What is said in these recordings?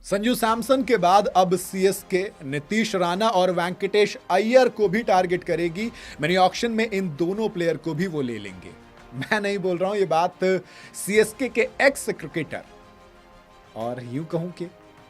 संजू सैमसन के बाद अब सीएसके नीतीश राणा और वेंकटेश अय्यर को भी टारगेट करेगी। मिनी ऑक्शन में इन दोनों प्लेयर को भी वो ले लेंगे। मैं नहीं बोल रहा हूं, ये बात सीएसके के एक्स क्रिकेटर और यूं कहूं कि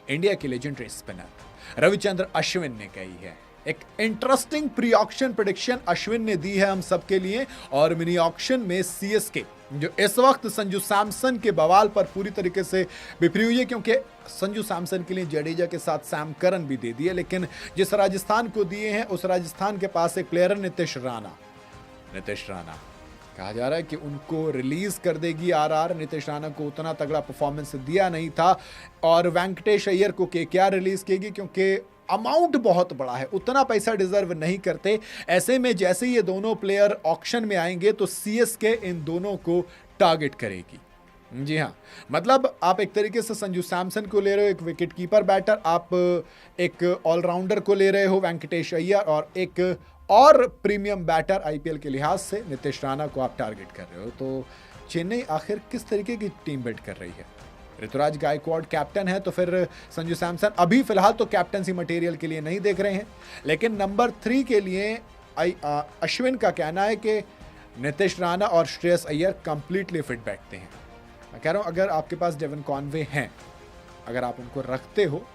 इंडिया के लेजेंडरी स्पिनर रविचंद्र अश्विन ने कही है। एक interesting pre auction prediction Ashwin ने दी है हम सबके लिए। और मिनी ऑक्शन में सीएसके जो इस वक्त संजू सैमसन के बवाल पर पूरी तरीके से बिफरी हुई है, क्योंकि संजू सैमसन के लिए जडेजा के साथ सैम करन भी दे दिए, लेकिन जिस राजस्थान को दिए हैं उस राजस्थान के पास एक प्लेयर है नीतीश राणा। कहा जा रहा है कि उनको रिलीज कर देगी आरआर। नीतीश राणा को उतना तगड़ा परफॉर्मेंस दिया नहीं था और वेंकटेश अय्यर को केकेआर रिलीज करेगी, क्योंकि अमाउंट बहुत बड़ा है, उतना पैसा डिजर्व नहीं करते। ऐसे में जैसे ये दोनों प्लेयर ऑक्शन में आएंगे तो सीएसके इन दोनों को टारगेट करेगी। जी हाँ, मतलब आप एक तरीके से संजू सैमसन को ले रहे हो, एक विकेट कीपर बैटर, आप एक ऑलराउंडर को ले रहे हो वेंकटेश अय्यर, और एक और प्रीमियम बैटर आईपीएल के लिहाज से नीतीश राणा को आप टारगेट कर रहे हो। तो चेन्नई आखिर किस तरीके की टीम बिल्ड कर रही है? ऋतुराज गायकवाड़ कैप्टन है, तो फिर संजू सैमसन अभी फिलहाल तो कैप्टनसी मटेरियल के लिए नहीं देख रहे हैं, लेकिन नंबर 3 के लिए अश्विन का कहना है कि नीतीश राणा और श्रेयस अय्यर कंप्लीटली फिट बैठते हैं। मैं कह रहा हूं, अगर आपके पास डेवन कॉनवे हैं, अगर आप उनको रखते हो,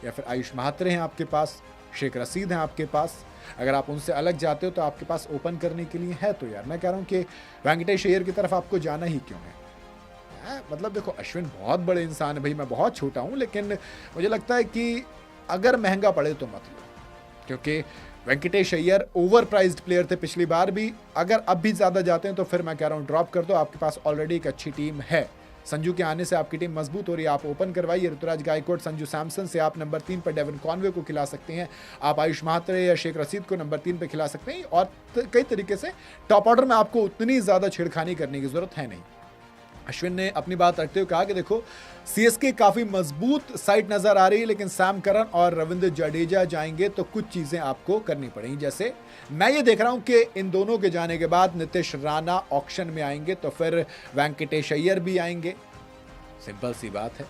या फिर आयुष महात्रे हैं आपके पास, शेख रशीद हैं आपके पास, अगर आप उनसे अलग जाते हो तो आपके पास ओपन करने के लिए है, तो यार मैं कह रहा हूं कि वेंकटेश अय्यर की तरफ आपको जाना ही क्यों है? मतलब देखो, अश्विन बहुत बड़े इंसान है भाई, मैं बहुत छोटा हूं, लेकिन मुझे लगता है कि अगर महंगा पड़े तो मत लो, क्योंकि Venkatesh Iyer over prized player थे पिछली बार भी। अगर अब भी ज्यादा जाते हैं तो फिर मैं कह रहा हूं ड्रॉप कर दो, आपके पास ऑलरेडी एक अच्छी टीम है। संजू के आने से आपकी टीम मजबूत हो रही है, आप ओपन करवाइए। ऋतुराज गायकवाड़, संजू सैमसन से आप नंबर 3 पर डेवन कॉनवे को खिला सकते हैं, आप आयुष महात्रे या शेख रशीद को नंबर 3 पर खिला सकते हैं, और कई तरीके से टॉप ऑर्डर में आपको उतनी ज्यादा छेड़खानी करने की जरूरत है नहीं। अश्विन ने अपनी बात रखते हुए कहा कि देखो, सीएसके काफी मजबूत साइड नजर आ रही है, लेकिन सैम करन और रविंद्र जडेजा जाएंगे तो कुछ चीजें आपको करनी पड़ेंगी। जैसे मैं ये देख रहा हूं कि इन दोनों के जाने के बाद नीतीश राणा ऑक्शन में आएंगे, तो फिर वेंकटेश अय्यर भी आएंगे। सिंपल सी बात है,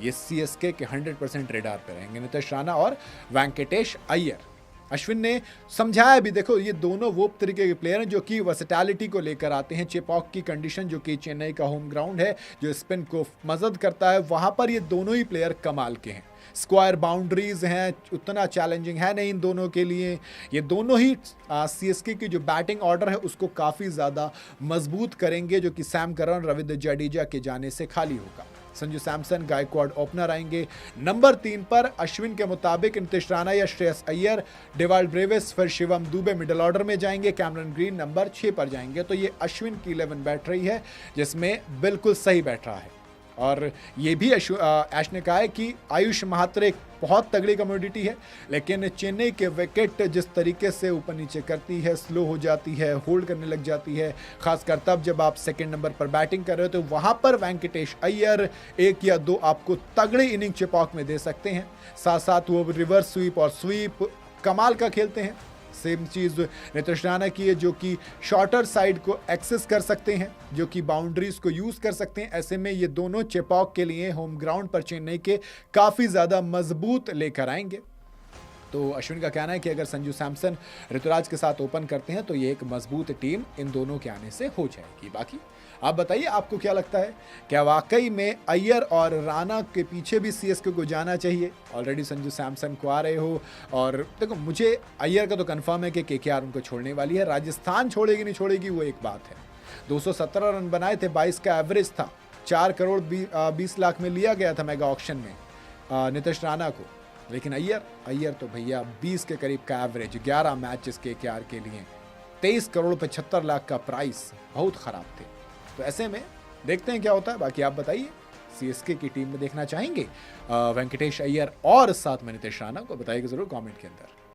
ये सीएसके के 100% रेडार पे रहेंगे, नीतीश राणा और वेंकटेश अय्यर। अश्विन ने समझाया भी, देखो ये दोनों वो तरीके के प्लेयर हैं जो कि वर्सेटैलिटी को लेकर आते हैं। चेपॉक की कंडीशन, जो कि चेन्नई का होम ग्राउंड है, जो स्पिन को मदद करता है, वहां पर ये दोनों ही प्लेयर कमाल के हैं। स्क्वायर बाउंड्रीज हैं, उतना चैलेंजिंग है नहीं इन दोनों के लिए। ये दोनों ही सीएसके की जो बैटिंग ऑर्डर है उसको काफ़ी ज़्यादा मजबूत करेंगे, जो कि सैम करन, रविंद्र जडेजा के जाने से खाली होगा। संजू सैमसन, गायकवाड़ ओपनर आएंगे। नंबर 3 पर अश्विन के मुताबिक नीतीश राणा या श्रेयस अय्यर, डेवाल्ड ब्रेविस, फिर शिवम दुबे मिडिल ऑर्डर में जाएंगे, कैमरन ग्रीन नंबर 6 पर जाएंगे। तो ये अश्विन की 11 बैठ रही है, जिसमें बिल्कुल सही बैठ रहा है। और ये भी ऐश ने कहा है कि आयुष महात्रे बहुत तगड़ी कमोडिटी है, लेकिन चेन्नई के विकेट जिस तरीके से ऊपर नीचे करती है, स्लो हो जाती है, होल्ड करने लग जाती है, खासकर तब जब आप सेकंड नंबर पर बैटिंग कर रहे हो, तो वहां पर वेंकटेश अय्यर 1 या 2 आपको तगड़ी इनिंग चेपॉक में दे सकते हैं। साथ साथ वो रिवर्स स्वीप और स्वीप कमाल का खेलते हैं। सेम चीज़ नीतीश राणा की है, जो कि शॉर्टर साइड को एक्सेस कर सकते हैं, जो कि बाउंड्रीज को यूज़ कर सकते हैं। ऐसे में ये दोनों चेपॉक के लिए होम ग्राउंड पर चेन्नई के काफ़ी ज़्यादा मजबूत लेकर आएंगे। तो अश्विन का कहना है कि अगर संजू सैमसन ऋतुराज के साथ ओपन करते हैं तो ये एक मजबूत टीम इन दोनों के आने से हो जाएगी। बाकी आप बताइए, आपको क्या लगता है? क्या वाकई में अय्यर और राणा के पीछे भी सीएसके को जाना चाहिए? ऑलरेडी संजू सैमसन को आ रहे हो, और देखो मुझे अय्यर का तो कंफर्म है कि केकेआर उनको छोड़ने वाली है। राजस्थान छोड़ेगी नहीं छोड़ेगी वो एक बात है। 217 रन बनाए थे, 22 का एवरेज था, 4 करोड़ 20 लाख में लिया गया था मेगा ऑक्शन में नीतीश राणा को। लेकिन अय्यर तो भैया 20 के करीब का एवरेज, 11 मैचेस केकेआर के लिए, 23 करोड़ 75 लाख का प्राइस, बहुत खराब थे। तो ऐसे में देखते हैं क्या होता है। बाकी आप बताइए, सीएसके की टीम में देखना चाहेंगे वेंकटेश अय्यर और साथ में नीतीश राणा को? बताइएगा जरूर कमेंट के अंदर।